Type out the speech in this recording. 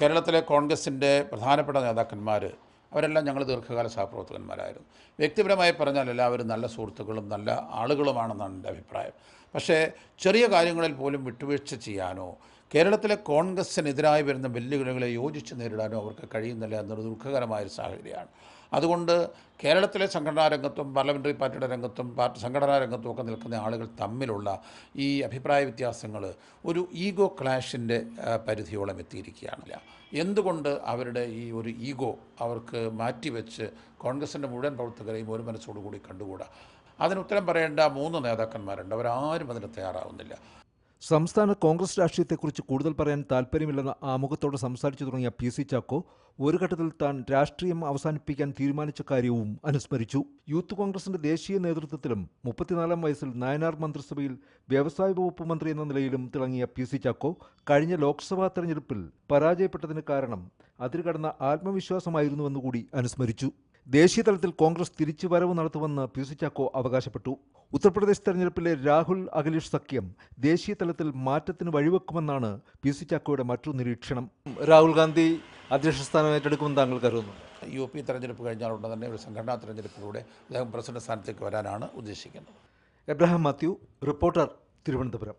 കേരളത്തിലെ കോൺഗ്രസിൻ്റെ പ്രധാനപ്പെട്ട നേതാക്കന്മാർ അവരെല്ലാം ഞങ്ങൾ ദീർഘകാല സഹപ്രവർത്തകന്മാരായിരുന്നു. വ്യക്തിപരമായി പറഞ്ഞാൽ എല്ലാവരും നല്ല സുഹൃത്തുക്കളും നല്ല ആളുകളുമാണെന്നാണ് എൻ്റെ അഭിപ്രായം. പക്ഷേ ചെറിയ കാര്യങ്ങളിൽ പോലും വിട്ടുവീഴ്ച ചെയ്യാനോ കേരളത്തിലെ കോൺഗ്രസ്സിനെതിരായി വരുന്ന വെല്ലുവിളികളെ യോജിച്ച് നേരിടാനോ അവർക്ക് കഴിയുന്നില്ല എന്നൊരു ദുഃഖകരമായൊരു സാഹചര്യമാണ്. അതുകൊണ്ട് കേരളത്തിലെ സംഘടനാ രംഗത്തും പാർലമെൻ്ററി പാർട്ടിയുടെ രംഗത്തും സംഘടനാ രംഗത്തും ഒക്കെ നിൽക്കുന്ന ആളുകൾ തമ്മിലുള്ള ഈ അഭിപ്രായ വ്യത്യാസങ്ങൾ ഒരു ഈഗോ ക്ലാഷിൻ്റെ പരിധിയോളം എത്തിയിരിക്കുകയാണില്ല. എന്തുകൊണ്ട് അവരുടെ ഈ ഒരു ഈഗോ അവർക്ക് മാറ്റിവെച്ച് കോൺഗ്രസിൻ്റെ മുഴുവൻ പ്രവർത്തകരെയും ഒരു മനസ്സോടുകൂടി കണ്ടുകൂടാ? അതിന് ഉത്തരം പറയേണ്ട 3 നേതാക്കന്മാരുണ്ട്. അവരാരും അതിന് തയ്യാറാവുന്നില്ല. സംസ്ഥാന കോൺഗ്രസ് രാഷ്ട്രീയത്തെക്കുറിച്ച് കൂടുതൽ പറയാൻ താൽപ്പര്യമില്ലെന്ന ആമുഖത്തോടെ സംസാരിച്ചു തുടങ്ങിയ പി.സി. ചാക്കോ ഒരു ഘട്ടത്തിൽ താൻ രാഷ്ട്രീയം അവസാനിപ്പിക്കാൻ തീരുമാനിച്ച കാര്യവും അനുസ്മരിച്ചു. യൂത്ത് കോൺഗ്രസിന്റെ ദേശീയ നേതൃത്വത്തിലും 34-ാം വയസ്സിൽ നായനാർ മന്ത്രിസഭയിൽ വ്യവസായ വകുപ്പ് മന്ത്രി എന്ന നിലയിലും തിളങ്ങിയ പി.സി. ചാക്കോ കഴിഞ്ഞ ലോക്സഭാ തെരഞ്ഞെടുപ്പിൽ പരാജയപ്പെട്ടതിന് കാരണം അതിരുകടന്ന ആത്മവിശ്വാസമായിരുന്നുവെന്നുകൂടി അനുസ്മരിച്ചു. ദേശീയ തലത്തിൽ കോൺഗ്രസ് തിരിച്ചുവരവ് നടത്തുമെന്ന് പി.സി. ചാക്കോ അവകാശപ്പെട്ടു. ഉത്തർപ്രദേശ് തെരഞ്ഞെടുപ്പിലെ രാഹുൽ അഖിലേഷ് സഖ്യം ദേശീയ തലത്തിൽ മാറ്റത്തിന് വഴിവെക്കുമെന്നാണ് പി.സി. ചാക്കോയുടെ മറ്റൊരു നിരീക്ഷണം. രാഹുൽ ഗാന്ധി അധ്യക്ഷ സ്ഥാനം ഏറ്റെടുക്കുമെന്ന് താങ്കൾ കരുതുന്നു? UP തെരഞ്ഞെടുപ്പ് കഴിഞ്ഞാൽ ഉടൻ തന്നെ ഒരു സംഘടനാ തെരഞ്ഞെടുപ്പിലൂടെ അദ്ദേഹം പ്രസിഡന്റ് സ്ഥാനത്തേക്ക് വരാനാണ് ഉദ്ദേശിക്കുന്നത്. Abraham Mathew, reporter, Thiruvananthapuram.